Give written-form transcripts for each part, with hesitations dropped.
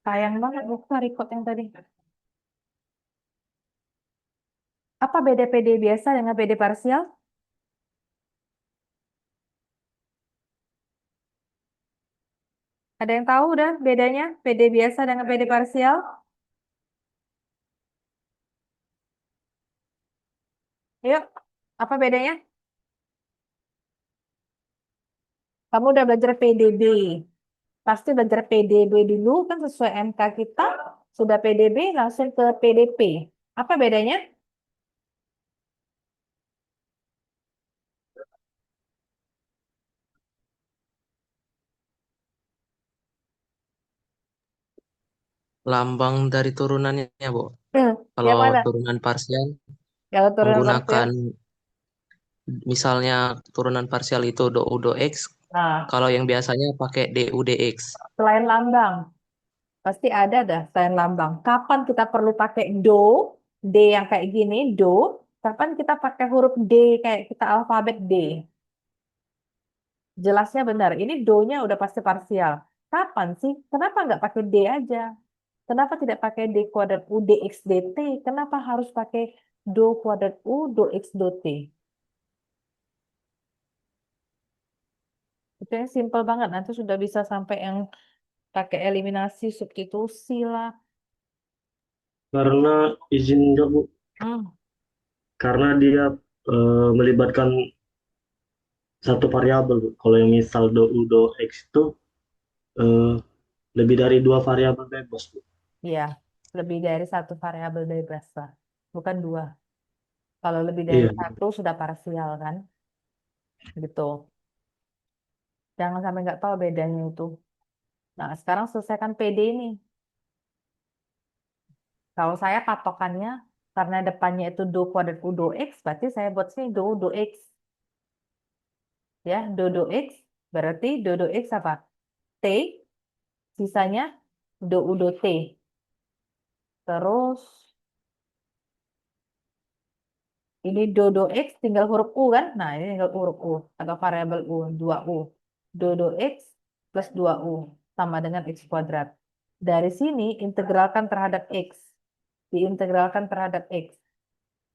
Sayang banget buka record yang tadi. Apa beda PD biasa dengan PD parsial? Ada yang tahu udah bedanya PD biasa dengan PD parsial? Yuk, apa bedanya? Kamu udah belajar PDB. Pasti belajar PDB dulu kan sesuai MK kita. Sudah PDB langsung ke PDP. Apa bedanya? Lambang dari turunannya, Bu. Kalau Yang mana? turunan parsial Kalau turunan parsial? menggunakan misalnya turunan parsial itu do U do X, Nah, kalau yang biasanya pakai DU dx. selain lambang. Pasti ada dah selain lambang. Kapan kita perlu pakai do, D yang kayak gini, do. Kapan kita pakai huruf D kayak kita alfabet D. Jelasnya benar. Ini do-nya udah pasti parsial. Kapan sih? Kenapa nggak pakai D aja? Kenapa tidak pakai D kuadrat U dx dt? Kenapa harus pakai do kuadrat U do x do t? Itu yang simple banget. Nanti sudah bisa sampai yang pakai eliminasi substitusi lah. Karena izin juga Bu, Hmm, karena dia melibatkan satu variabel Bu. Kalau yang misal do u do x itu eh, lebih dari dua variabel bebas Bu. iya, lebih dari satu variabel bebas lah. Bukan dua. Kalau lebih dari Iya. satu sudah parsial kan, gitu. Jangan sampai nggak tahu bedanya itu. Nah, sekarang selesaikan PD ini. Kalau saya patokannya, karena depannya itu do kuadrat U do X, berarti saya buat sini do U do X. Ya, do do X, berarti do do X apa? T, sisanya do U do T. Terus, ini do do X tinggal huruf U kan? Nah, ini tinggal huruf U, atau variabel U, 2U. Do do X plus 2U, sama dengan X kuadrat. Dari sini, integralkan terhadap X. Diintegralkan terhadap X.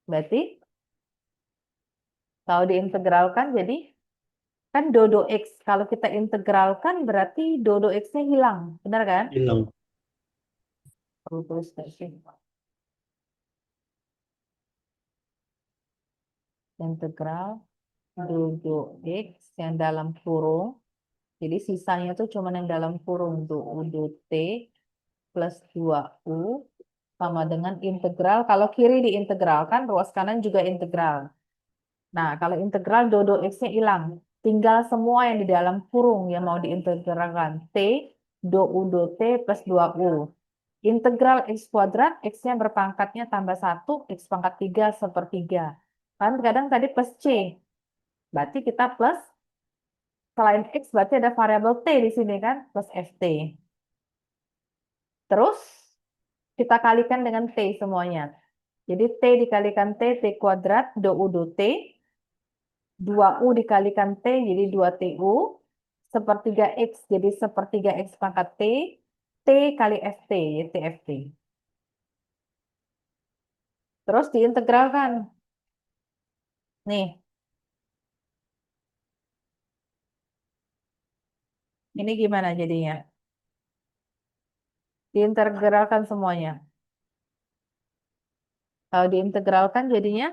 Berarti kalau diintegralkan jadi kan dodo X. Kalau kita integralkan berarti dodo X-nya hilang. Benar kan? Hilang. Perlu tulis nggak sih? Integral dodo X yang dalam kurung. Jadi sisanya tuh cuma yang dalam kurung. Do T plus 2U sama dengan integral. Kalau kiri diintegralkan, ruas kanan juga integral. Nah, kalau integral dodo X-nya hilang. Tinggal semua yang di dalam kurung yang mau diintegralkan. T, do U do T plus 2U. Integral X kuadrat, X-nya berpangkatnya tambah 1, X pangkat 3 sepertiga. Kan kadang tadi plus C. Berarti kita plus, selain X berarti ada variabel T di sini kan, plus FT. Terus, kita kalikan dengan T semuanya. Jadi T dikalikan T, T kuadrat, do U do T. 2U dikalikan T jadi 2TU. Sepertiga X jadi sepertiga X pangkat T. T kali FT, jadi TFT. Terus diintegralkan. Nih, ini gimana jadinya? Diintegralkan semuanya. Kalau diintegralkan jadinya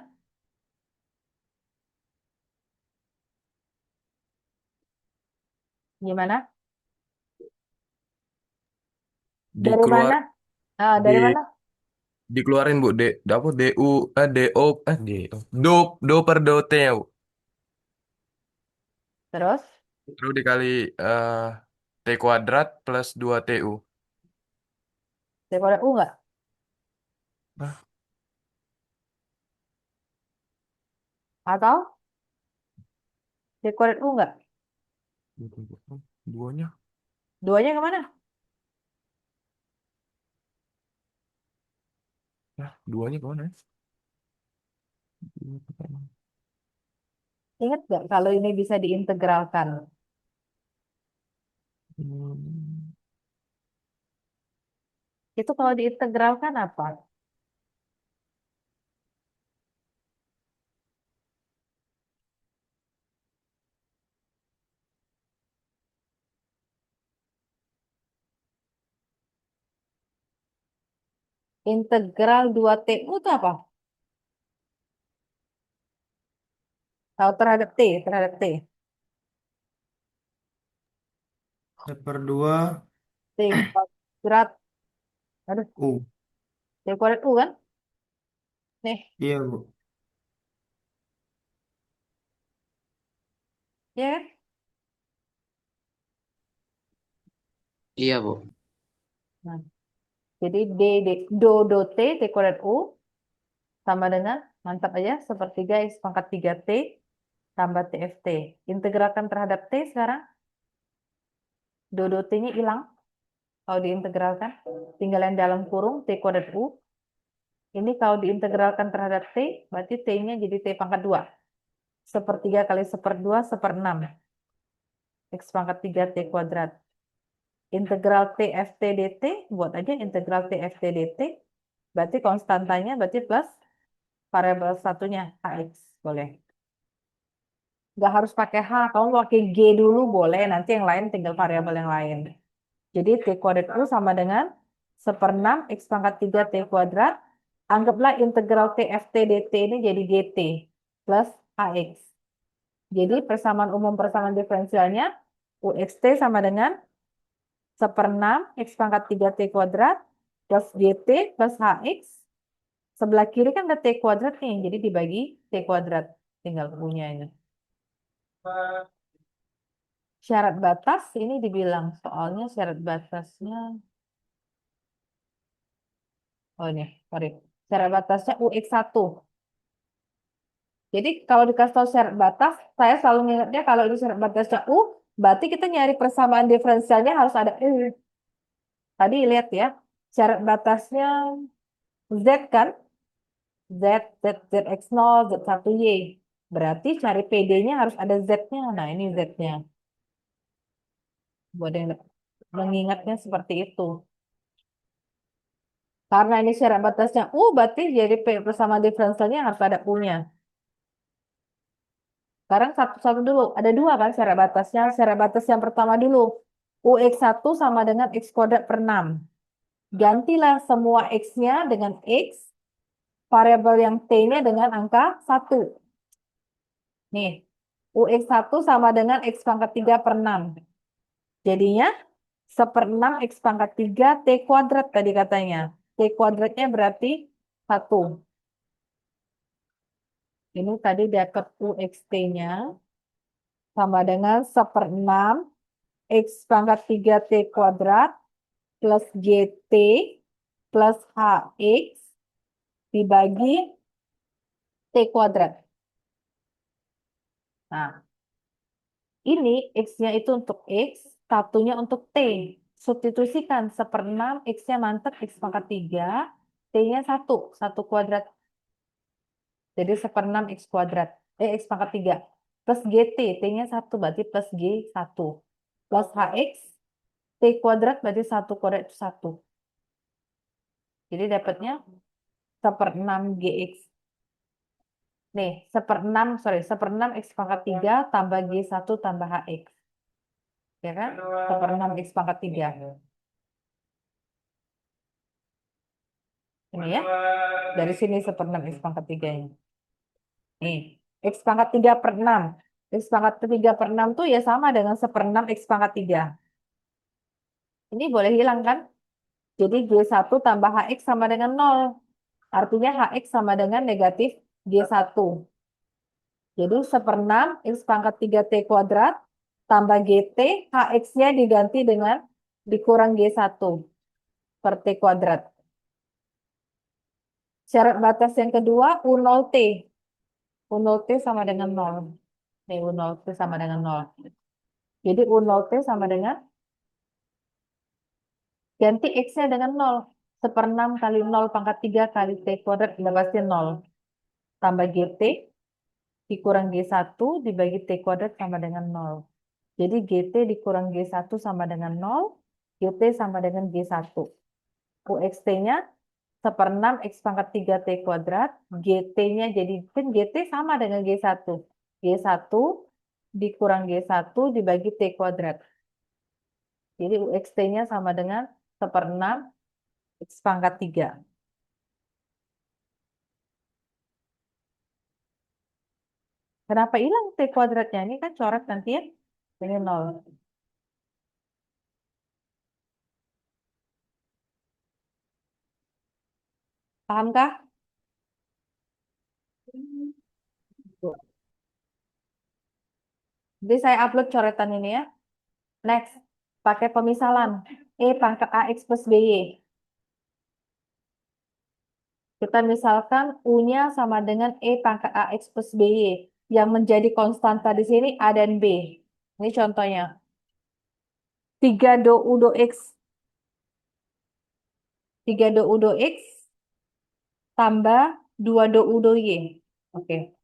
gimana? Dari Dikeluar mana? Ah, di dari mana? dikeluarin Bu, dapur DU DO DO do do per do T ya, Bu. Terus Terus dikali eh, T kuadrat plus 2TU. T kuadrat U nggak? Nah, Atau T kuadrat U nggak? duanya. Duanya kemana? Nah, duanya kemana ya? Ingat nggak kalau ini bisa diintegralkan? Hmm. Itu kalau diintegralkan apa? Integral 2TU itu apa? Kalau terhadap T, terhadap T. Seperdua T kuadrat, aduh, U. T kuadrat U kan? Nih, Iya, Bu. ya kan? Iya, Bu. Nah, jadi do T, T kuadrat U, sama dengan, mantap aja, sepertiga X pangkat 3T, tambah TFT. Integralkan terhadap T sekarang, do T-nya hilang. Kalau diintegralkan, tinggal yang dalam kurung T kuadrat U. Ini kalau diintegralkan terhadap T, berarti T-nya jadi T pangkat 2. Sepertiga kali seperdua, seperenam. X pangkat 3 T kuadrat. Integral TFT dt, buat aja integral TFT dt. Berarti konstantanya berarti plus variabel satunya, HX. Boleh. Nggak harus pakai H, kamu pakai G dulu boleh, nanti yang lain tinggal variabel yang lain. Jadi T kuadrat U sama dengan seperenam X pangkat 3 T kuadrat. Anggaplah integral TFT dt ini jadi GT plus AX. Jadi persamaan diferensialnya UXT sama dengan seperenam X pangkat 3 T kuadrat plus GT plus HX. Sebelah kiri kan ada T kuadrat nih, jadi dibagi T kuadrat. Tinggal U-nya ini. Syarat batas ini dibilang, soalnya syarat batasnya, oh ini, sorry. Syarat batasnya UX1. Jadi kalau dikasih tahu syarat batas, saya selalu ingatnya kalau ini syarat batasnya U, berarti kita nyari persamaan diferensialnya harus ada U. Tadi lihat ya, syarat batasnya Z kan? Z, ZX0, Z1Y. Berarti cari PD-nya harus ada Z-nya. Nah, ini Z-nya. Buat yang mengingatnya seperti itu. Karena ini syarat batasnya U, berarti jadi persamaan diferensialnya harus ada U-nya. Sekarang satu-satu dulu. Ada dua kan syarat batasnya. Syarat batas yang pertama dulu. UX1 sama dengan X kuadrat per 6. Gantilah semua X-nya dengan X. Variabel yang T-nya dengan angka 1. Nih. UX1 sama dengan X pangkat 3 per 6. Jadinya seperenam X pangkat 3 T kuadrat tadi katanya. T kuadratnya berarti 1. Ini tadi dapat UXT-nya sama dengan seperenam X pangkat 3 T kuadrat plus GT plus HX dibagi T kuadrat. Nah, ini X-nya itu untuk X, satunya untuk T. Substitusikan seperenam X-nya mantap X pangkat 3, T-nya 1, 1 kuadrat. Jadi seperenam X kuadrat. X pangkat 3. Plus GT, T-nya 1, berarti plus G1. Plus HX, T kuadrat berarti 1 kuadrat itu 1. Jadi dapatnya seperenam GX. Nih, seperenam X pangkat 3 tambah G1 tambah HX. Ya kan? Seperenam X pangkat 3. Ini ya. Dari sini seperenam X pangkat 3-nya. Nih, X pangkat 3 per 6. X pangkat 3 per 6 tuh ya sama dengan seperenam X pangkat 3. Ini boleh hilang kan? Jadi G1 tambah HX sama dengan 0. Artinya HX sama dengan negatif G1. Jadi seperenam X pangkat 3 T kuadrat tambah GT, HX-nya diganti dengan dikurang G1 per T kuadrat. Syarat batas yang kedua U0T. U0T sama dengan 0. Nih, U0T sama dengan 0. Jadi U0T sama dengan ganti X-nya dengan 0. Seperenam kali 0 pangkat 3 kali T kuadrat udah pasti 0. Tambah GT dikurang G1 dibagi T kuadrat sama dengan 0. Jadi GT dikurang G1 sama dengan 0. GT sama dengan G1. UXT-nya 1/6 X pangkat 3 T kuadrat. GT-nya jadi, kan GT sama dengan G1. G1 dikurang G1 dibagi T kuadrat. Jadi UXT-nya sama dengan 1/6 X pangkat 3. Kenapa hilang T kuadratnya? Ini kan coret nanti ya. Ini 0. Pahamkah? Jadi saya upload coretan ini ya. Next, pakai pemisalan. E pangkat AX plus BY. Kita misalkan U-nya sama dengan E pangkat AX plus BY. Yang menjadi konstanta di sini A dan B. Ini contohnya. 3 do U do X. 3 do U do X tambah 2 do U do Y. Oke.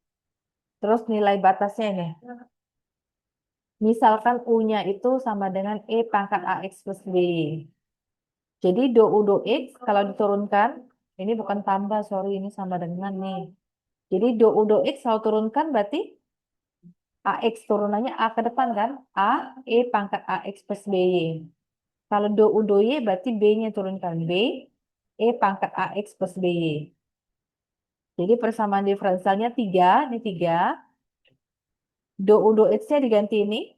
Terus nilai batasnya ini. Misalkan U-nya itu sama dengan E pangkat AX plus BY. Jadi do U do X kalau diturunkan, ini bukan tambah, sorry, ini sama dengan nih. Jadi do U do X kalau turunkan berarti AX turunannya A ke depan kan? A, E pangkat AX plus BY. Kalau do U do Y berarti B-nya turunkan. B, E pangkat AX plus BY. Jadi persamaan diferensialnya 3, ini 3. Do U do X-nya diganti ini.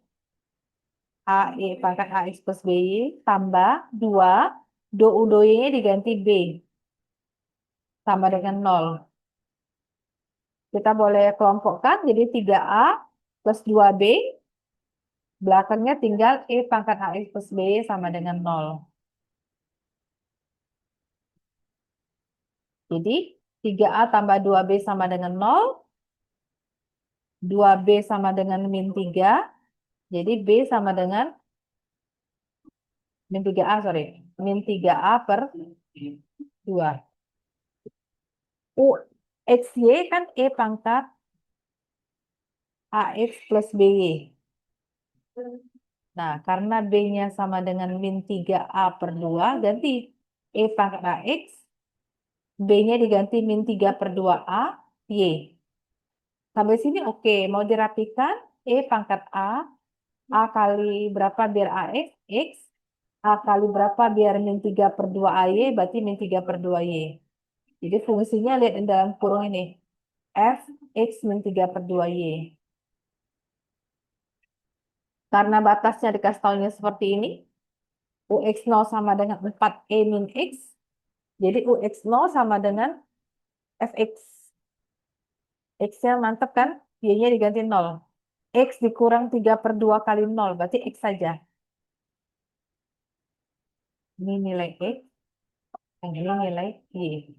A, E pangkat AX plus BY tambah 2. Do U do Y-nya diganti B. Sama dengan 0. Kita boleh kelompokkan jadi 3A plus 2B. Belakangnya tinggal E pangkat AX plus B sama dengan 0. Jadi 3A tambah 2B sama dengan 0. 2B sama dengan min 3. Jadi B sama dengan min 3A, sorry. Min 3A per 2. U XY kan E pangkat AX plus BY. Nah, karena B-nya sama dengan min 3A per 2, ganti E pangkat AX, B-nya diganti min 3 per 2A, Y. Sampai sini oke. Mau dirapikan, E pangkat A kali berapa biar AX, X, A kali berapa biar min 3 per 2AY, berarti min 3 per 2Y. Jadi fungsinya lihat di dalam kurung ini. F, X min 3 per 2Y. Karena batasnya dikasih tahunya seperti ini, UX0 sama dengan 4E min X, jadi UX0 sama dengan Fx. X-nya mantep kan? Y-nya diganti 0. X dikurang 3 per 2 kali 0, berarti X saja. Ini nilai X, yang ini nilai Y.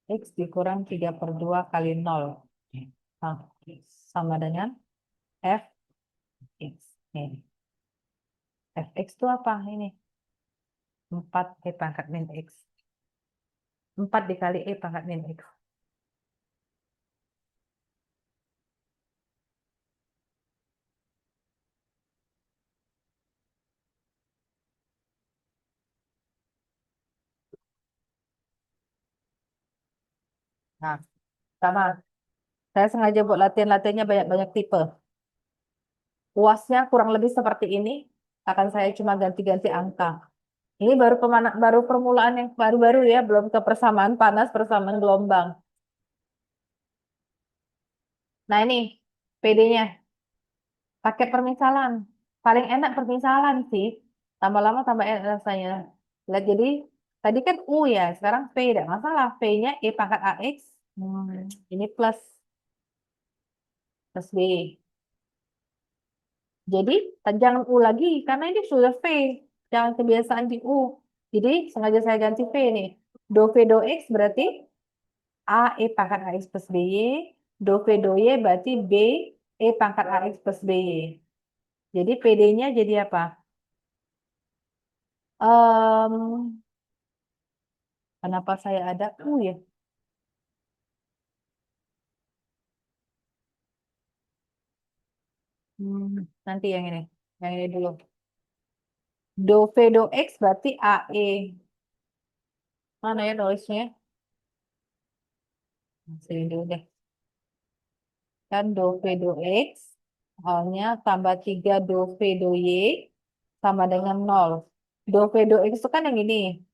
X dikurang 3 per 2 kali 0. Nah, sama dengan Fx. Nih. Fx itu apa? Ini. 4 E pangkat min X. 4 dikali E pangkat min X. Nah, sama. Saya sengaja buat latihan-latihannya banyak-banyak tipe. UASnya kurang lebih seperti ini. Akan saya cuma ganti-ganti angka. Ini baru permulaan yang baru-baru ya, belum ke persamaan panas, persamaan gelombang. Nah ini PD-nya. Pakai permisalan. Paling enak permisalan sih. Tambah lama tambah enak rasanya. Lihat jadi tadi kan U ya, sekarang P tidak masalah. P-nya E pangkat AX. Ini plus B. Jadi jangan U lagi karena ini sudah V. Jangan kebiasaan di U. Jadi sengaja saya ganti V nih. Do V do X berarti A E pangkat AX plus BY. Do V do Y berarti B E pangkat AX plus BY. Jadi PD-nya jadi apa? Kenapa saya ada U ya? Nanti yang ini dulu. Do V do X berarti AE. Mana ya nulisnya? Sini dulu deh. Kan do V do X, halnya tambah 3 do V do Y, sama dengan 0. Do V do X itu kan yang ini.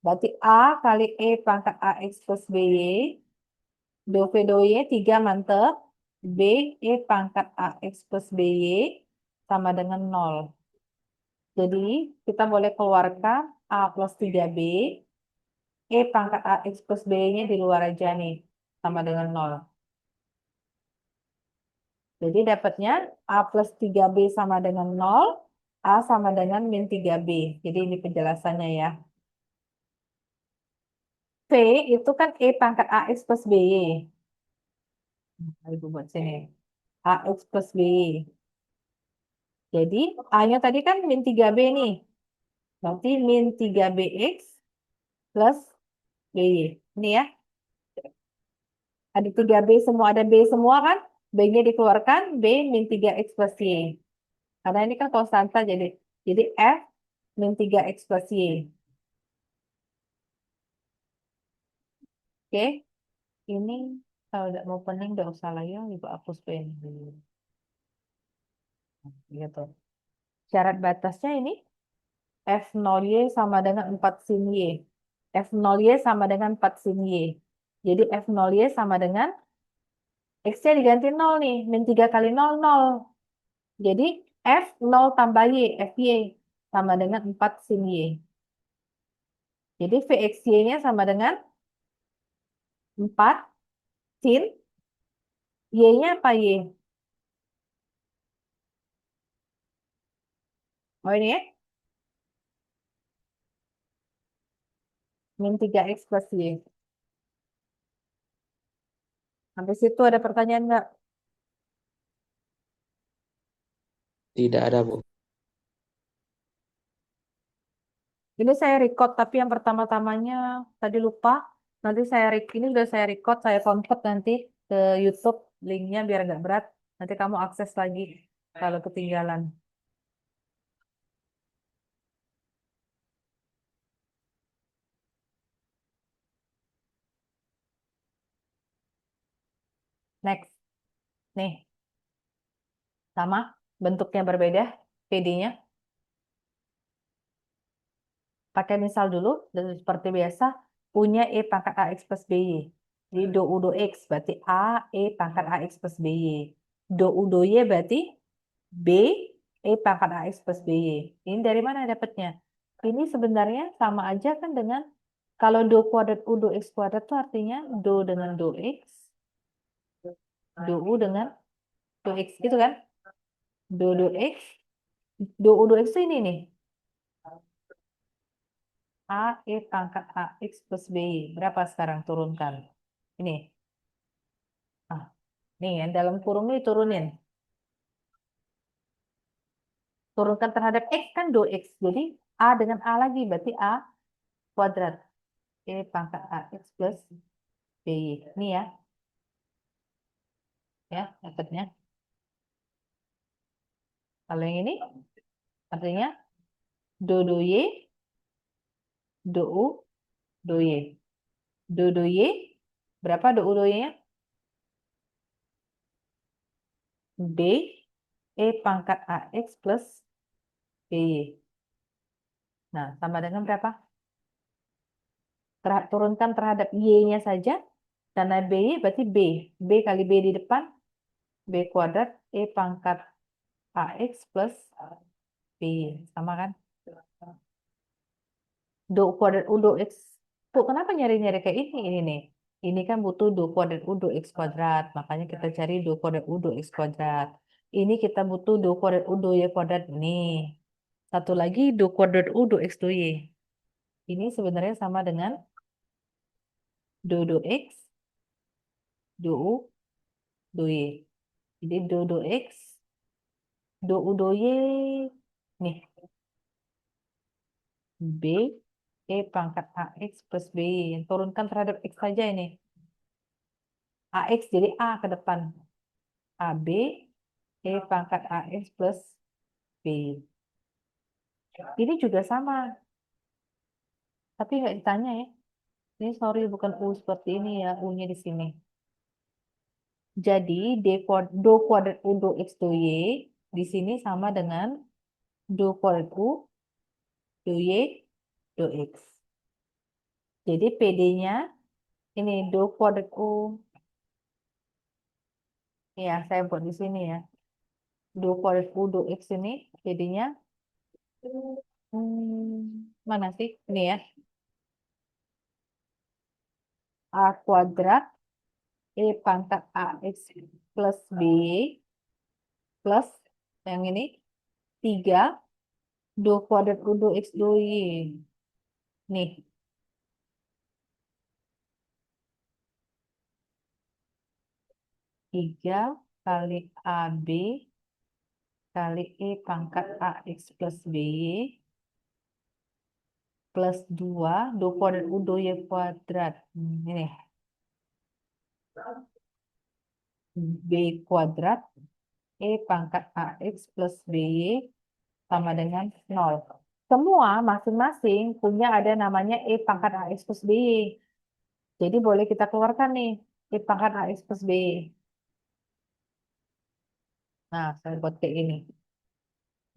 Berarti A kali E pangkat AX plus BY. Do V do Y 3 mantep. B, E pangkat AX plus BY sama dengan 0. Jadi kita boleh keluarkan A plus 3B. E pangkat AX plus BY-nya di luar aja nih. Sama dengan 0. Jadi dapatnya A plus 3B sama dengan 0. A sama dengan min 3B. Jadi ini penjelasannya ya. V itu kan E pangkat AX plus BY. Ibu buat sini. AX plus BY. Jadi A-nya tadi kan min 3B nih. Berarti min 3BX plus BY. Ini ya. Ada 3B semua, ada B semua kan? B-nya dikeluarkan, B min 3X plus Y. Karena ini kan konstanta jadi F min 3X plus Y. Oke. Ini kalau tidak mau pening tidak usah lagi, Ibu hapus pen dulu. Gitu. Syarat batasnya ini F0Y sama dengan 4 sin Y. F0Y sama dengan 4 sin Y. Jadi F0Y sama dengan X-nya diganti 0 nih. Min 3 kali 0, 0. Jadi F 0 tambah Y, FY sama dengan 4 sin Y. Jadi VXY-nya sama dengan 4 sin Y-nya apa Y? Oh ini ya. Min 3X plus Y. Sampai situ ada pertanyaan nggak? Tidak ada, Bu. Ini saya record, tapi yang pertama-tamanya tadi lupa. Nanti ini sudah saya record, saya convert nanti ke YouTube linknya biar nggak berat. Nanti kamu akses lagi kalau ketinggalan. Next. Nih, sama. Bentuknya berbeda, PD-nya. Pakai misal dulu, dan seperti biasa, punya E pangkat AX plus BY. Jadi do U do X berarti A, E pangkat AX plus BY. Do U do Y berarti B, E pangkat AX plus BY. Ini dari mana dapatnya? Ini sebenarnya sama aja kan dengan, kalau do kuadrat U do X kuadrat itu artinya do dengan do X, do U dengan do X gitu kan? Do X, do U do X itu ini nih. A, E pangkat AX plus BY. Berapa sekarang? Turunkan. Ini. Ah, nih yang dalam kurung ini turunin. Turunkan terhadap X kan do X. Jadi A dengan A lagi. Berarti A kuadrat. E pangkat AX plus BY. Ini ya. Ya, dapatnya. Kalau yang ini artinya do Y, do U, do Y. Do Y. Berapa do U do Y-nya? B, E pangkat AX plus BY. Nah, sama dengan berapa? Turunkan terhadap Y-nya saja. Karena BY berarti B. B kali B di depan. B kuadrat E pangkat AX plus BY. Sama kan? Do kuadrat U do X. Tuh, kenapa nyari-nyari kayak ini nih? Ini kan butuh do kuadrat U do X kuadrat. Makanya kita cari do kuadrat U do X kuadrat. Ini kita butuh do kuadrat U do Y kuadrat. Nih. Satu lagi do kuadrat U do X do Y. Ini sebenarnya sama dengan do X, do U, do Y. Jadi do X, do U, do Y. Nih. B, E pangkat AX plus B. Turunkan terhadap X saja ini. AX jadi A ke depan. AB, E pangkat AX plus B. Ini juga sama, tapi nggak ditanya ya. Ini sorry bukan U seperti ini ya, U-nya di sini. Jadi do kuadrat U do X do Y di sini sama dengan do kuadrat U do Y do X. Jadi PD-nya ini do kuadrat U. Ya, saya buat di sini ya. Do kuadrat U do X ini PD-nya mana sih? Ini ya. A kuadrat E pangkat AX plus B plus yang ini 3 do kuadrat U do X do Y. Nih, 3 kali AB kali E pangkat AX plus BY plus 2 do kuadrat U do Y kuadrat. Ini B kuadrat E pangkat AX plus BY sama dengan 0. Semua masing-masing punya ada namanya E pangkat AX plus BY. Jadi boleh kita keluarkan nih E pangkat AX plus BY. Nah, saya buat kayak gini.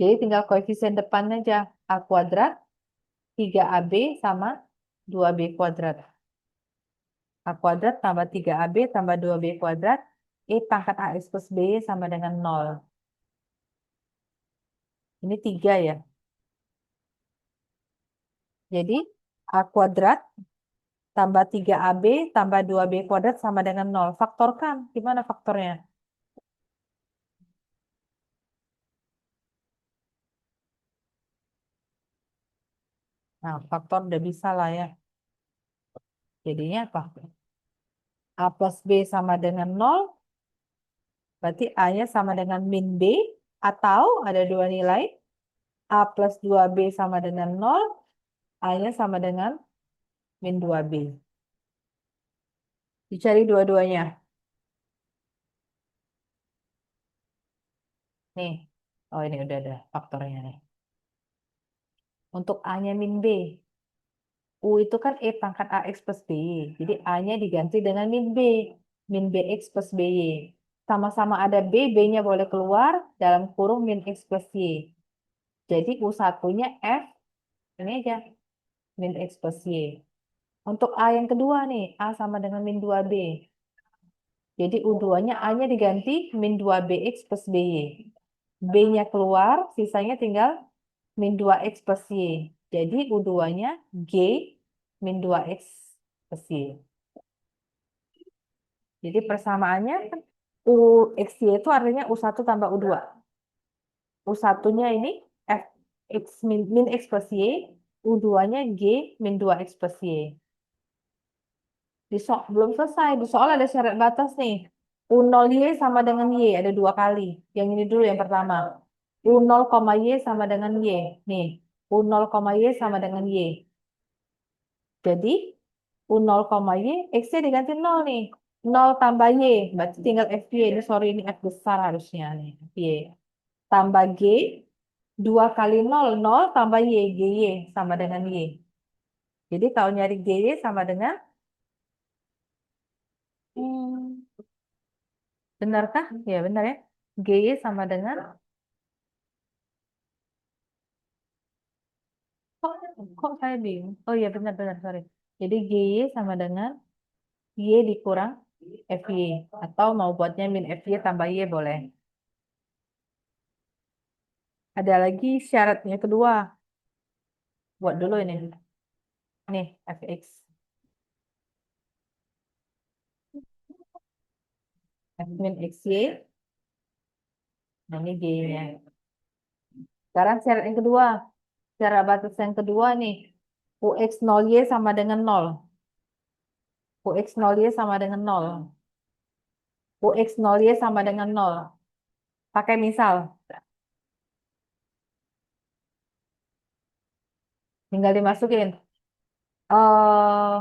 Jadi tinggal koefisien depannya aja. A kuadrat 3AB sama 2B kuadrat. A kuadrat tambah 3AB tambah 2B kuadrat. E pangkat AX plus B sama dengan 0. Ini 3 ya. Jadi A kuadrat tambah 3AB tambah 2B kuadrat sama dengan 0. Faktorkan. Gimana faktornya? Nah, faktor udah bisa lah ya. Jadinya apa? A plus B sama dengan 0. Berarti A-nya sama dengan min B. Atau ada dua nilai. A plus 2B sama dengan 0. A-nya sama dengan min 2B. Dicari dua-duanya. Nih. Oh ini udah ada faktornya nih. Untuk A-nya min B. U itu kan E pangkat AX plus BY. Jadi A-nya diganti dengan min B. Min BX plus BY. Sama-sama ada B, B-nya boleh keluar dalam kurung min X plus Y. Jadi U1-nya F, ini aja, min X plus Y. Untuk A yang kedua nih, A sama dengan min 2B. Jadi U2-nya A-nya diganti min 2BX plus BY. B-nya keluar, sisanya tinggal min 2X plus Y. Jadi U2-nya G min 2X plus Y. Jadi persamaannya kan UXY itu artinya U1 tambah U2. U1-nya ini F X min X plus Y, U2-nya G min 2X plus Y. Belum selesai, di soal ada syarat batas nih. U0Y sama dengan Y, ada dua kali. Yang ini dulu yang pertama. U0, Y sama dengan Y. Nih, U0, Y sama dengan Y. Jadi, U0, Y, X-nya diganti 0 nih. 0 tambah Y, berarti tinggal FY. Ini sorry, ini F besar harusnya nih. Y. Tambah G, 2 kali 0, 0 tambah Y, GY sama dengan Y. Jadi kalau nyari GY sama dengan, benarkah? Ya benar ya. GY sama dengan, kok, kok saya bingung? Oh iya benar-benar, sorry. Jadi GY sama dengan Y dikurang FY. Atau mau buatnya min FY tambah Y boleh. Ada lagi syaratnya kedua. Buat dulu ini. Nih, fx. F min xy. Nah, ini g-nya. Sekarang syarat yang kedua. Syarat batas yang kedua nih. Ux 0y sama dengan 0. Ux 0y sama dengan 0. Ux 0y sama dengan 0. Pakai misal. Tinggal dimasukin. eh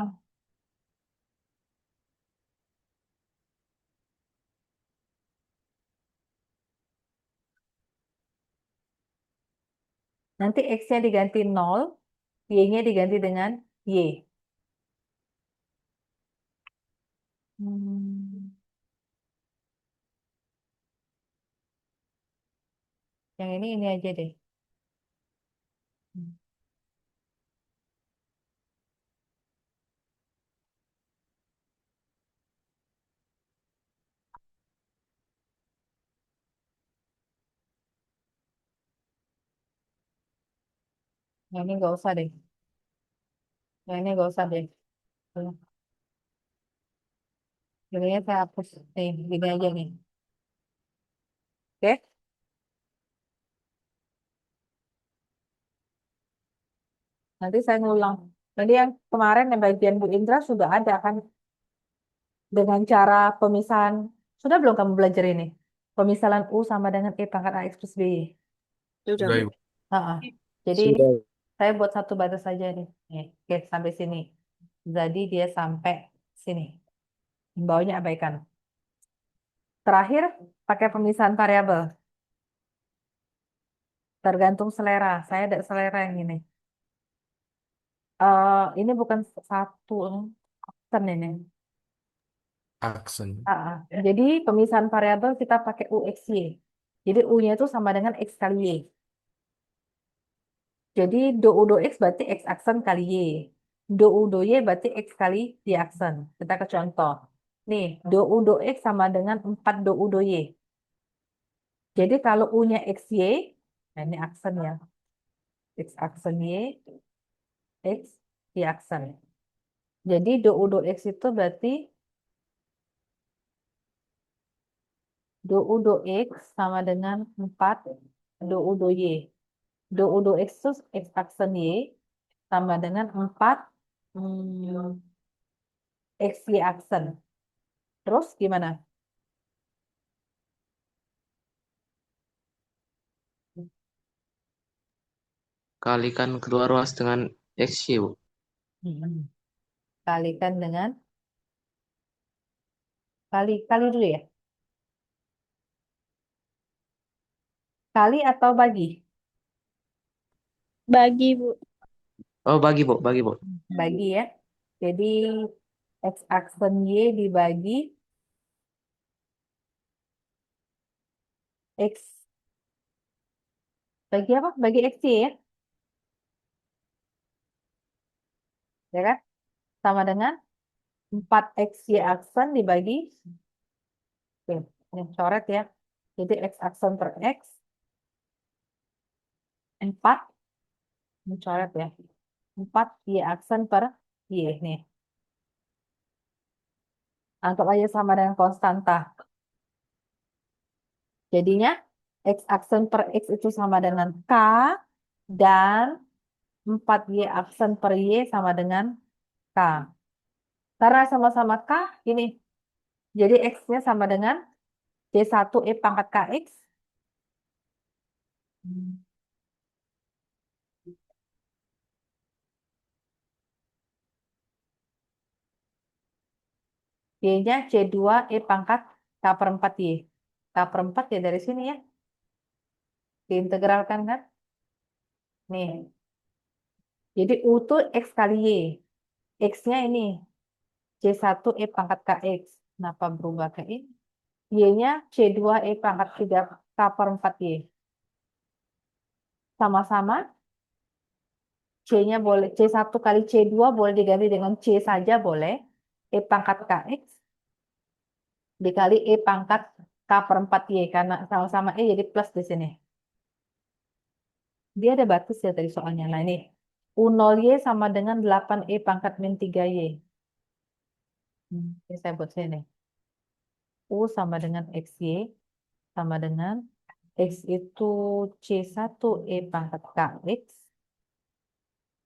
Nanti X-nya diganti 0, Y-nya diganti dengan Y. Hmm, Yang ini aja deh. Hmm. Yang ini nggak usah deh. Yang ini nggak usah deh. Jadinya saya hapus. Nih, gini aja nih. Oke? Nanti saya ngulang. Jadi yang kemarin yang bagian Bu Indra sudah ada kan dengan cara pemisahan. Sudah belum kamu belajar ini? Pemisahan U sama dengan E pangkat AX plus B. Sudah, Sudah, Bu. Ibu. Ah, Jadi ini Sudah. saya buat satu batas saja nih. Nih, oke, sampai sini. Jadi dia sampai sini. Bawahnya abaikan. Terakhir, pakai pemisahan variabel. Tergantung selera. Saya ada selera yang ini. Ini bukan satu aksen ini. Aksen. Jadi pemisahan variabel kita pakai U X Y. Jadi U-nya itu sama dengan X kali Y. Jadi do U do X berarti X aksen kali Y. Do U do Y berarti X kali Y aksen. Kita ke contoh. Nih, do U do X sama dengan 4 do U do Y. Jadi kalau U-nya XY, nah ini aksen ya. X aksen Y, X Y aksen. Jadi do U do X itu berarti do U do X sama dengan 4 do U do Y. Do U do X itu X aksen Y sama dengan 4 X Y aksen. Terus gimana? Kalikan kedua ruas dengan XY, Bu. Kalikan dengan kali dulu ya. Kali atau bagi? Bagi, Bu. Oh, bagi, Bu. Bagi, Bu. Bagi ya. Jadi X aksen Y dibagi X bagi apa? Bagi XY ya. Ya kan? Sama dengan 4 XY aksen dibagi oke, ini coret ya. Jadi X aksen per X 4 ini coret ya. 4 Y aksen per Y nih. Anggap aja sama dengan konstanta. Jadinya X aksen per X itu sama dengan K dan 4 Y aksen per Y sama dengan K. Karena sama-sama K, ini. Jadi X-nya sama dengan C1 E pangkat KX. Y-nya C2 E pangkat K per 4 Y. K per 4 ya dari sini ya. Diintegralkan kan? Nih. Jadi U tuh X kali Y. X-nya ini C1 E pangkat KX. Kenapa berubah ke ini? Y-nya C2 E pangkat 3 K per 4 Y. Sama-sama C-nya boleh C1 kali C2 boleh diganti dengan C saja boleh. E pangkat KX dikali E pangkat K per 4 Y. Karena sama-sama E jadi plus di sini. Dia ada batas ya tadi soalnya. Nah ini U0Y sama dengan 8E pangkat min 3Y. Ini saya buat sini. U sama dengan XY sama dengan X itu C1E pangkat KX.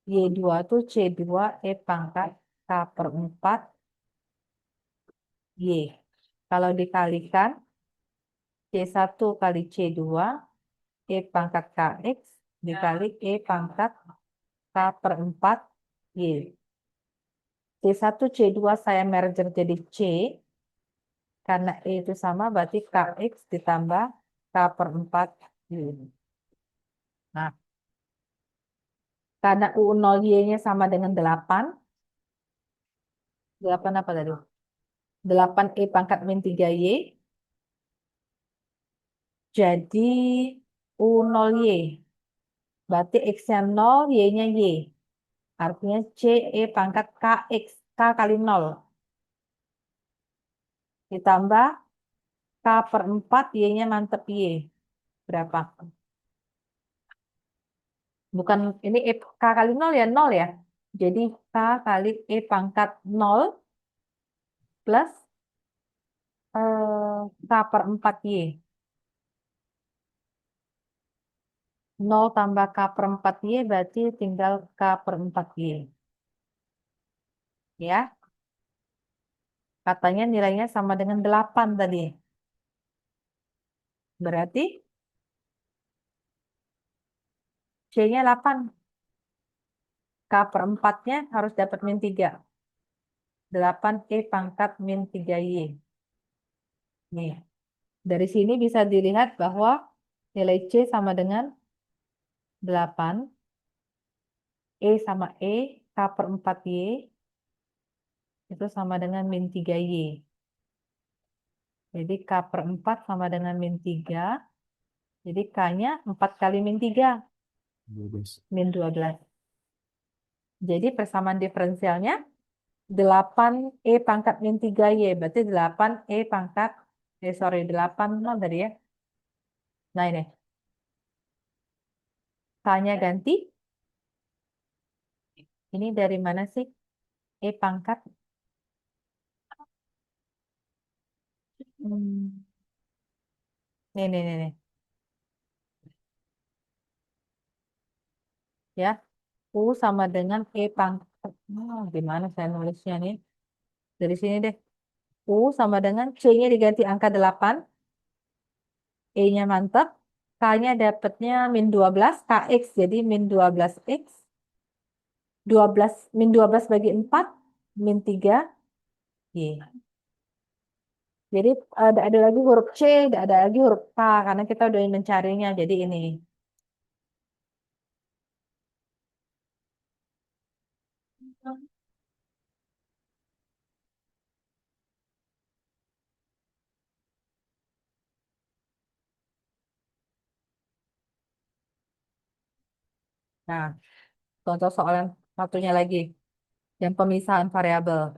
Y2 itu C2E pangkat K per 4 Y. Kalau dikalikan C1 kali C2 E pangkat KX dikali E pangkat K per 4 Y. C1, C2 saya merger jadi C. Karena E itu sama berarti KX ditambah K per 4 Y. Nah, Karena U0Y-nya sama dengan 8. 8 apa tadi? 8E pangkat min 3Y. Jadi U0Y. Berarti X-nya 0, Y-nya Y. Artinya CE pangkat KX. K kali 0. Ditambah K per 4, Y-nya mantep Y. Berapa? Bukan, ini K kali 0 ya, 0 ya. Jadi K kali E pangkat 0 plus K per 4Y. 0 tambah K per 4Y berarti tinggal K per 4Y. Ya, katanya nilainya sama dengan 8 tadi. Berarti C-nya 8. K per 4-nya harus dapat min 3. 8E pangkat min 3Y. Nih, dari sini bisa dilihat bahwa nilai C sama dengan 8. E sama E, K per 4Y. Itu sama dengan min 3Y. Jadi K per 4 sama dengan min 3. Jadi K-nya 4 kali min 3. 12. Min 12. Jadi persamaan diferensialnya 8E pangkat min 3Y. Berarti 8E pangkat, 8 no, tadi ya. Nah ini. K-nya ganti. Ini dari mana sih? E pangkat. Hmm. Nih. Ya. U sama dengan E pangkat. Gimana saya nulisnya nih? Dari sini deh. U sama dengan C-nya diganti angka 8. E-nya mantap. K-nya dapatnya min 12. KX jadi min 12X. 12, min 12 bagi 4. Min 3. Y. Jadi ada lagi huruf C, ada lagi huruf K. Karena kita udah mencarinya. Jadi ini. Nah, contoh soal yang satunya lagi. Yang pemisahan variabel.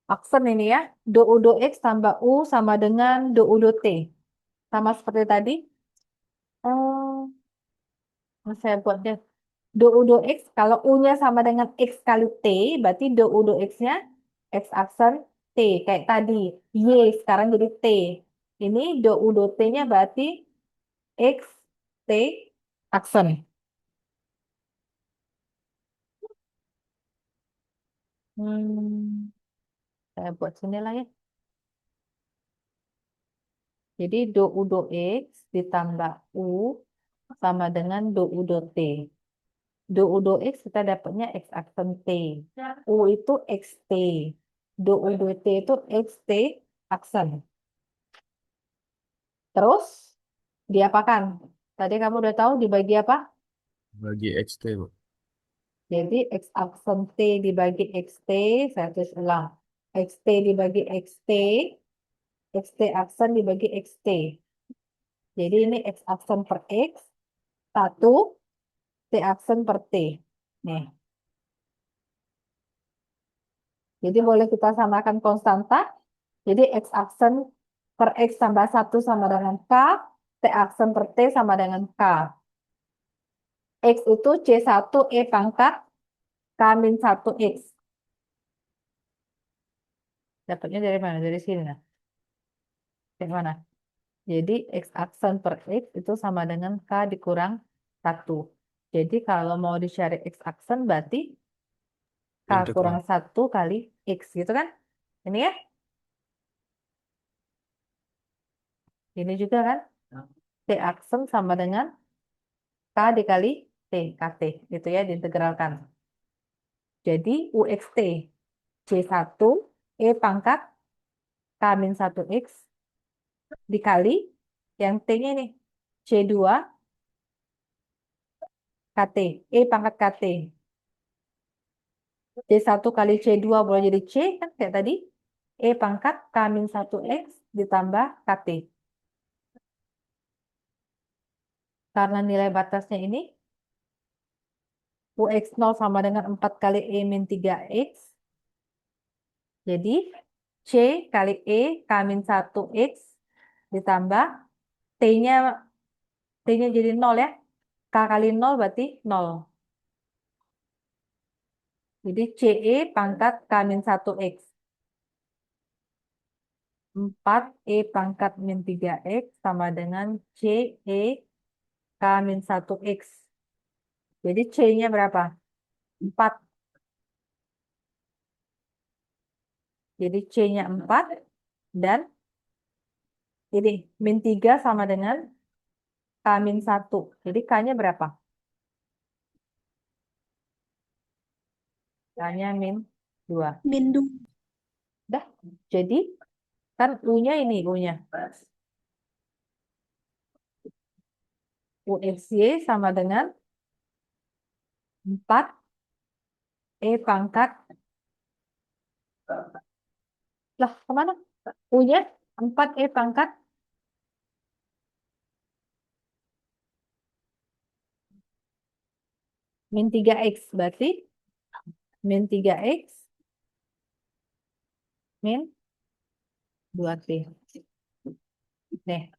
Aksen ini ya. Do U do X tambah U sama dengan do U do T. Sama seperti tadi. Saya buat deh. Do U do X. Kalau U-nya sama dengan X kali T. Berarti do U do X-nya X aksen T. Kayak tadi. Y sekarang jadi T. Ini do U do T-nya berarti X T aksen. Hmm, saya buat sini lah ya. Jadi do U do X ditambah U sama dengan do U do T. Do U do X kita dapatnya X aksen T. U itu XT. Do U do T itu XT aksen. Terus diapakan? Tadi kamu udah tahu dibagi apa? Bagi XT, Bu. Jadi X aksen T dibagi XT, saya tulis ulang. XT dibagi XT, XT aksen dibagi XT. Jadi ini X aksen per X, 1, T aksen per T. Nih. Jadi boleh kita samakan konstanta. Jadi X aksen per X tambah 1 sama dengan K, T aksen per T sama dengan K. X itu C1 E pangkat K min 1 X. Dapatnya dari mana? Dari sini. Nah. Dari mana? Jadi X aksen per X itu sama dengan K dikurang 1. Jadi kalau mau dicari X aksen berarti K kurang Integral. 1 kali X gitu kan? Ini ya? Ini juga kan? T aksen sama dengan K dikali T, KT. Gitu ya, diintegralkan. Jadi UXT C1 E pangkat K min 1 X dikali yang T-nya ini C2 KT. E pangkat KT. C1 kali C2 boleh jadi C kan kayak tadi. E pangkat K-1X ditambah KT. Karena nilai batasnya ini UX0 sama dengan 4 kali E-3X. Jadi C kali E K-1X ditambah T-nya jadi 0 ya. K kali 0 berarti 0. Jadi CE pangkat K-1X. 4E pangkat min 3X sama dengan CE K-1X. Jadi C-nya berapa? 4. Jadi C-nya 4 dan ini min 3 sama dengan K-1. Jadi K-nya berapa? K-nya min 2. Min 2. Dah. Jadi kan U-nya ini U-nya. UXY sama dengan 4 E pangkat. Lah, kemana? U-nya 4 E pangkat. Min 3X. Berarti min 3X min 2T. Nih.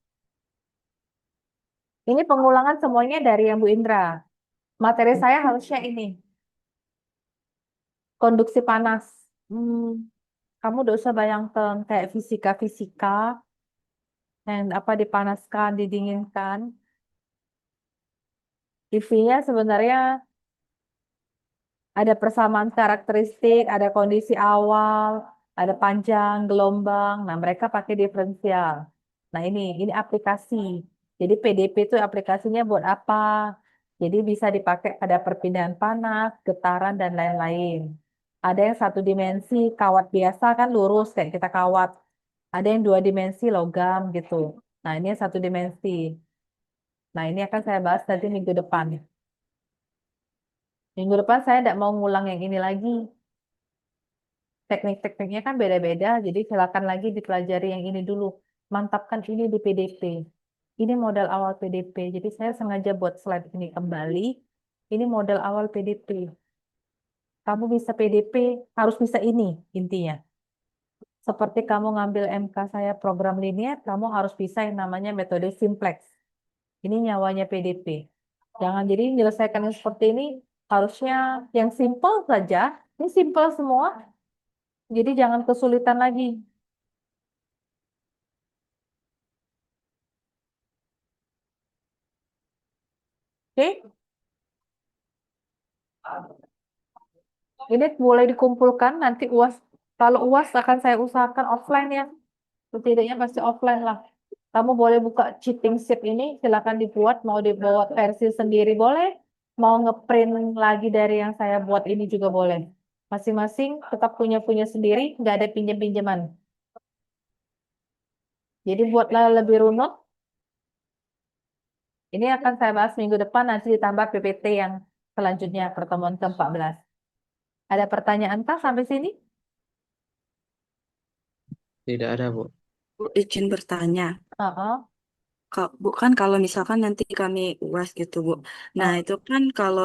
Ini pengulangan semuanya dari yang Bu Indra. Materi saya harusnya ini. Konduksi panas. Kamu udah usah bayangkan kayak fisika-fisika. Yang apa dipanaskan, didinginkan. IV-nya sebenarnya ada persamaan karakteristik, ada kondisi awal, ada panjang, gelombang. Nah, mereka pakai diferensial. Nah, ini aplikasi. Jadi PDP itu aplikasinya buat apa? Jadi bisa dipakai pada perpindahan panas, getaran, dan lain-lain. Ada yang satu dimensi, kawat biasa kan lurus kayak kita kawat. Ada yang 2 dimensi logam gitu. Nah, ini yang 1 dimensi. Nah, ini akan saya bahas nanti minggu depan. Minggu depan saya tidak mau ngulang yang ini lagi. Teknik-tekniknya kan beda-beda, jadi silakan lagi dipelajari yang ini dulu. Mantapkan ini di PDP. Ini modal awal PDP. Jadi saya sengaja buat slide ini kembali. Ini modal awal PDP. Kamu bisa PDP, harus bisa ini intinya. Seperti kamu ngambil MK saya program linear, kamu harus bisa yang namanya metode simplex. Ini nyawanya PDP. Jangan jadi menyelesaikan yang seperti ini, harusnya yang simple saja. Ini simple semua. Jadi jangan kesulitan lagi. Oke? Ini boleh dikumpulkan nanti UAS. Kalau UAS akan saya usahakan offline ya. Setidaknya pasti offline lah. Kamu boleh buka cheating sheet ini, silakan dibuat. Mau dibuat versi sendiri boleh. Mau ngeprint lagi dari yang saya buat ini juga boleh. Masing-masing tetap punya sendiri, nggak ada pinjam-pinjaman. Jadi buatlah lebih runut. Ini akan saya bahas minggu depan, nanti ditambah PPT yang selanjutnya, pertemuan ke-14. Ada pertanyaan kah sampai sini? Tidak ada, Bu. Bu, izin bertanya. Heeh. Bu, kan kalau misalkan nanti kami UAS gitu, Bu. Nah, Oh. itu kan kalau